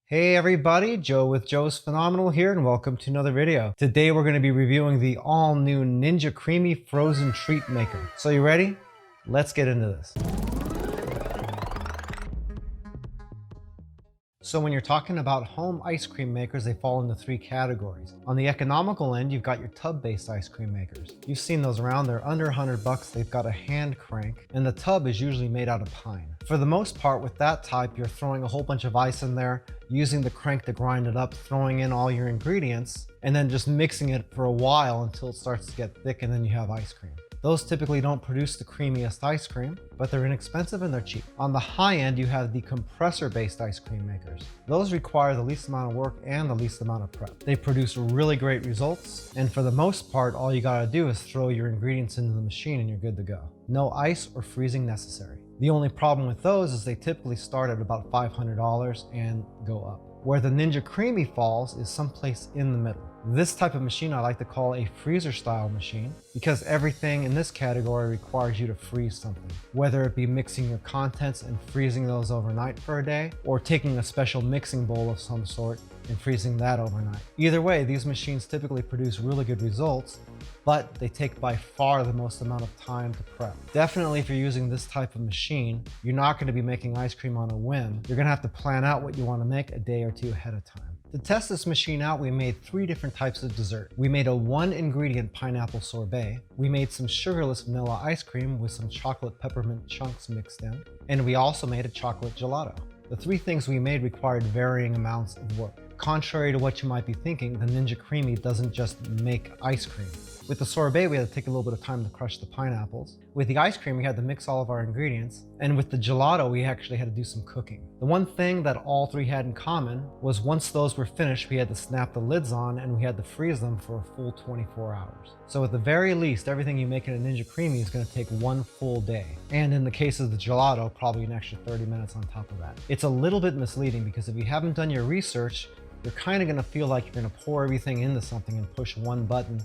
Hey everybody, Joe with Joe's Phenomenal here and welcome to another video. Today we're going to be reviewing the all new Ninja Creami frozen treat maker. So you ready? Let's get into this. So when you're talking about home ice cream makers, they fall into three categories. On the economical end, you've got your tub-based ice cream makers. You've seen those around, they're under 100 bucks, they've got a hand crank, and the tub is usually made out of pine. For the most part, with that type, you're throwing a whole bunch of ice in there, using the crank to grind it up, throwing in all your ingredients, and then just mixing it for a while until it starts to get thick, and then you have ice cream. Those typically don't produce the creamiest ice cream, but they're inexpensive and they're cheap. On the high end, you have the compressor-based ice cream makers. Those require the least amount of work and the least amount of prep. They produce really great results, and for the most part, all you gotta do is throw your ingredients into the machine and you're good to go. No ice or freezing necessary. The only problem with those is they typically start at about $500 and go up. Where the Ninja Creami falls is someplace in the middle. This type of machine I like to call a freezer style machine because everything in this category requires you to freeze something. Whether it be mixing your contents and freezing those overnight for a day, or taking a special mixing bowl of some sort and freezing that overnight. Either way, these machines typically produce really good results, but they take by far the most amount of time to prep. Definitely if you're using this type of machine, you're not going to be making ice cream on a whim. You're going to have to plan out what you want to make a day or two ahead of time. To test this machine out, we made 3 different types of dessert. We made a 1-ingredient pineapple sorbet. We made some sugarless vanilla ice cream with some chocolate peppermint chunks mixed in. And we also made a chocolate gelato. The 3 things we made required varying amounts of work. Contrary to what you might be thinking, the Ninja Creami doesn't just make ice cream. With the sorbet, we had to take a little bit of time to crush the pineapples. With the ice cream, we had to mix all of our ingredients. And with the gelato, we actually had to do some cooking. The one thing that all 3 had in common was once those were finished, we had to snap the lids on and we had to freeze them for a full 24 hours. So at the very least, everything you make in a Ninja Creami is going to take 1 full day. And in the case of the gelato, probably an extra 30 minutes on top of that. It's a little bit misleading because if you haven't done your research, you're kind of going to feel like you're going to pour everything into something and push one button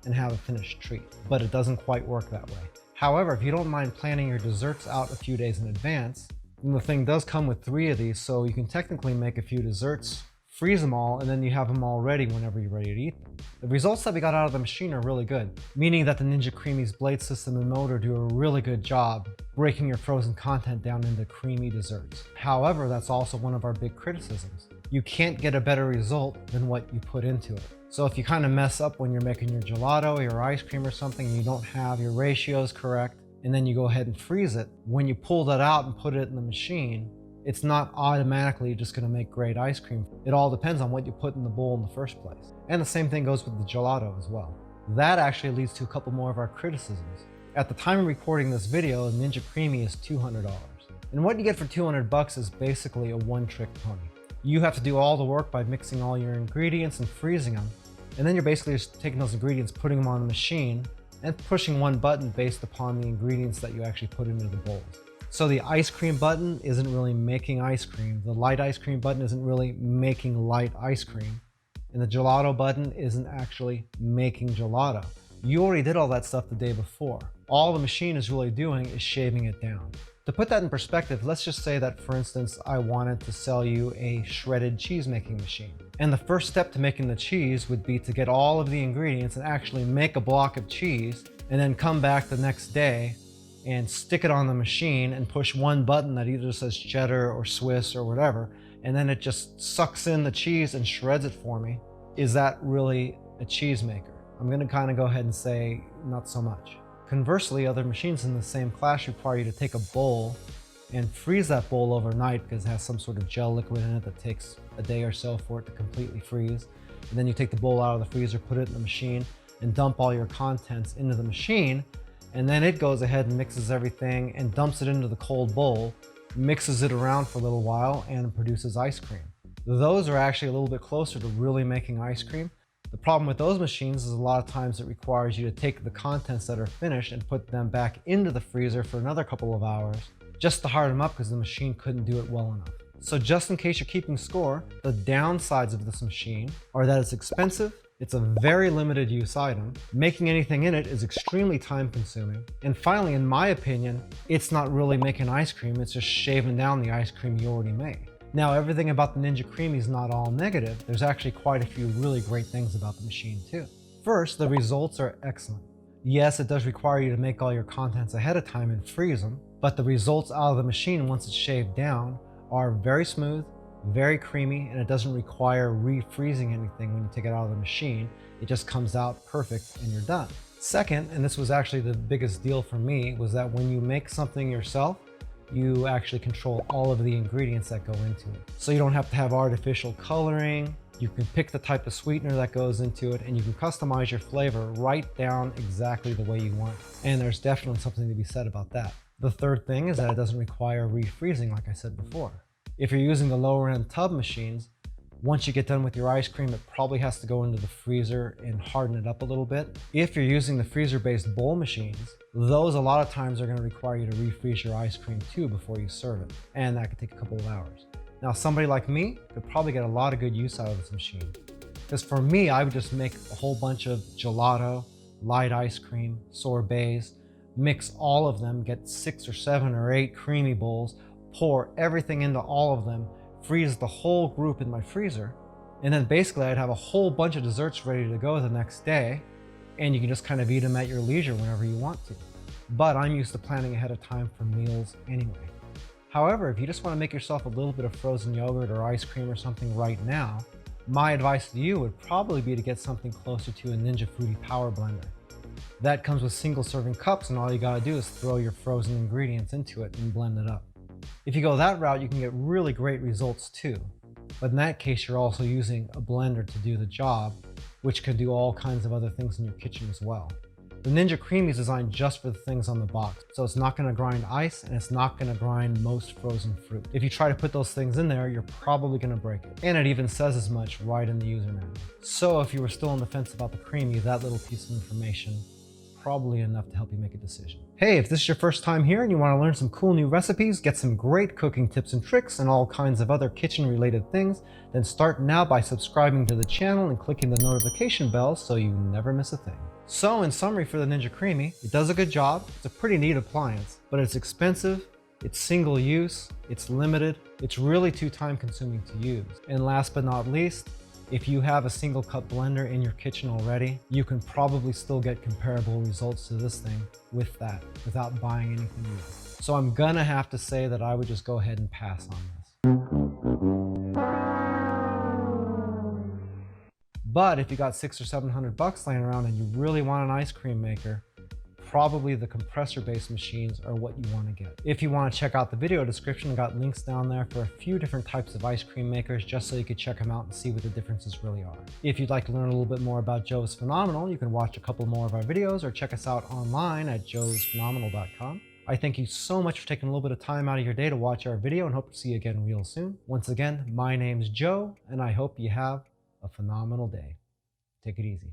and have a finished treat, but it doesn't quite work that way. However, if you don't mind planning your desserts out a few days in advance, then the thing does come with 3 of these, so you can technically make a few desserts, freeze them all, and then you have them all ready whenever you're ready to eat them. The results that we got out of the machine are really good, meaning that the Ninja Creami's blade system and motor do a really good job breaking your frozen content down into creamy desserts. However, that's also one of our big criticisms. You can't get a better result than what you put into it. So if you kind of mess up when you're making your gelato or your ice cream or something and you don't have your ratios correct, and then you go ahead and freeze it, when you pull that out and put it in the machine, it's not automatically just going to make great ice cream. It all depends on what you put in the bowl in the first place. And the same thing goes with the gelato as well. That actually leads to a couple more of our criticisms. At the time of recording this video, the Ninja Creami is $200. And what you get for 200 bucks is basically a one-trick pony. You have to do all the work by mixing all your ingredients and freezing them. And then you're basically just taking those ingredients, putting them on the machine, and pushing one button based upon the ingredients that you actually put into the bowls. So the ice cream button isn't really making ice cream. The light ice cream button isn't really making light ice cream. And the gelato button isn't actually making gelato. You already did all that stuff the day before. All the machine is really doing is shaving it down. To put that in perspective, let's just say that, for instance, I wanted to sell you a shredded cheese making machine. And the first step to making the cheese would be to get all of the ingredients and actually make a block of cheese, and then come back the next day and stick it on the machine and push one button that either says cheddar or Swiss or whatever, and then it just sucks in the cheese and shreds it for me. Is that really a cheese maker? I'm going to kind of go ahead and say not so much. Conversely, other machines in the same class require you to take a bowl and freeze that bowl overnight because it has some sort of gel liquid in it that takes a day or so for it to completely freeze. And then you take the bowl out of the freezer, put it in the machine, and dump all your contents into the machine. And then it goes ahead and mixes everything and dumps it into the cold bowl, mixes it around for a little while, and produces ice cream. Those are actually a little bit closer to really making ice cream. The problem with those machines is a lot of times it requires you to take the contents that are finished and put them back into the freezer for another couple of hours just to harden them up because the machine couldn't do it well enough. So just in case you're keeping score, the downsides of this machine are that it's expensive, it's a very limited use item, making anything in it is extremely time consuming, and finally, in my opinion, it's not really making ice cream, it's just shaving down the ice cream you already made. Now, everything about the Ninja Creami is not all negative. There's actually quite a few really great things about the machine too. First, the results are excellent. Yes, it does require you to make all your contents ahead of time and freeze them, but the results out of the machine once it's shaved down are very smooth, very creamy, and it doesn't require refreezing anything when you take it out of the machine. It just comes out perfect and you're done. Second, and this was actually the biggest deal for me, was that when you make something yourself, you actually control all of the ingredients that go into it. So you don't have to have artificial coloring. You can pick the type of sweetener that goes into it, and you can customize your flavor right down exactly the way you want. And there's definitely something to be said about that. The third thing is that it doesn't require refreezing, like I said before. If you're using the lower end tub machines, once you get done with your ice cream, it probably has to go into the freezer and harden it up a little bit. If you're using the freezer-based bowl machines, those a lot of times are going to require you to refreeze your ice cream too before you serve it, and that could take a couple of hours. Now, somebody like me could probably get a lot of good use out of this machine. Because for me, I would just make a whole bunch of gelato, light ice cream, sorbets, mix all of them, get 6 or 7 or 8 creamy bowls, pour everything into all of them, freeze the whole group in my freezer, and then basically I'd have a whole bunch of desserts ready to go the next day, and you can just kind of eat them at your leisure whenever you want to. But I'm used to planning ahead of time for meals anyway. However, if you just want to make yourself a little bit of frozen yogurt or ice cream or something right now, my advice to you would probably be to get something closer to a Ninja Fruity Power Blender. That comes with single serving cups, and all you gotta do is throw your frozen ingredients into it and blend it up. If you go that route, you can get really great results too. But in that case, you're also using a blender to do the job, which can do all kinds of other things in your kitchen as well. The Ninja Creami is designed just for the things on the box, so it's not going to grind ice and it's not going to grind most frozen fruit. If you try to put those things in there, you're probably going to break it. And it even says as much right in the user manual. So if you were still on the fence about the Creami, that little piece of information probably enough to help you make a decision. Hey, if this is your first time here and you want to learn some cool new recipes, get some great cooking tips and tricks, and all kinds of other kitchen related things, then start now by subscribing to the channel and clicking the notification bell so you never miss a thing. So in summary for the Ninja Creami, it does a good job. It's a pretty neat appliance, but it's expensive, it's single use, it's limited, it's really too time consuming to use. And last but not least, if you have a single cup blender in your kitchen already, you can probably still get comparable results to this thing with that without buying anything new. So I'm gonna have to say that I would just go ahead and pass on this. But if you got $600 or $700 laying around and you really want an ice cream maker, probably the compressor-based machines are what you want to get. If you want to check out the video description, I got links down there for a few different types of ice cream makers just so you could check them out and see what the differences really are. If you'd like to learn a little bit more about Joe's Phenomenal, you can watch a couple more of our videos or check us out online at joesphenomenal.com. I thank you so much for taking a little bit of time out of your day to watch our video and hope to see you again real soon. Once again, my name's Joe, and I hope you have a phenomenal day. Take it easy.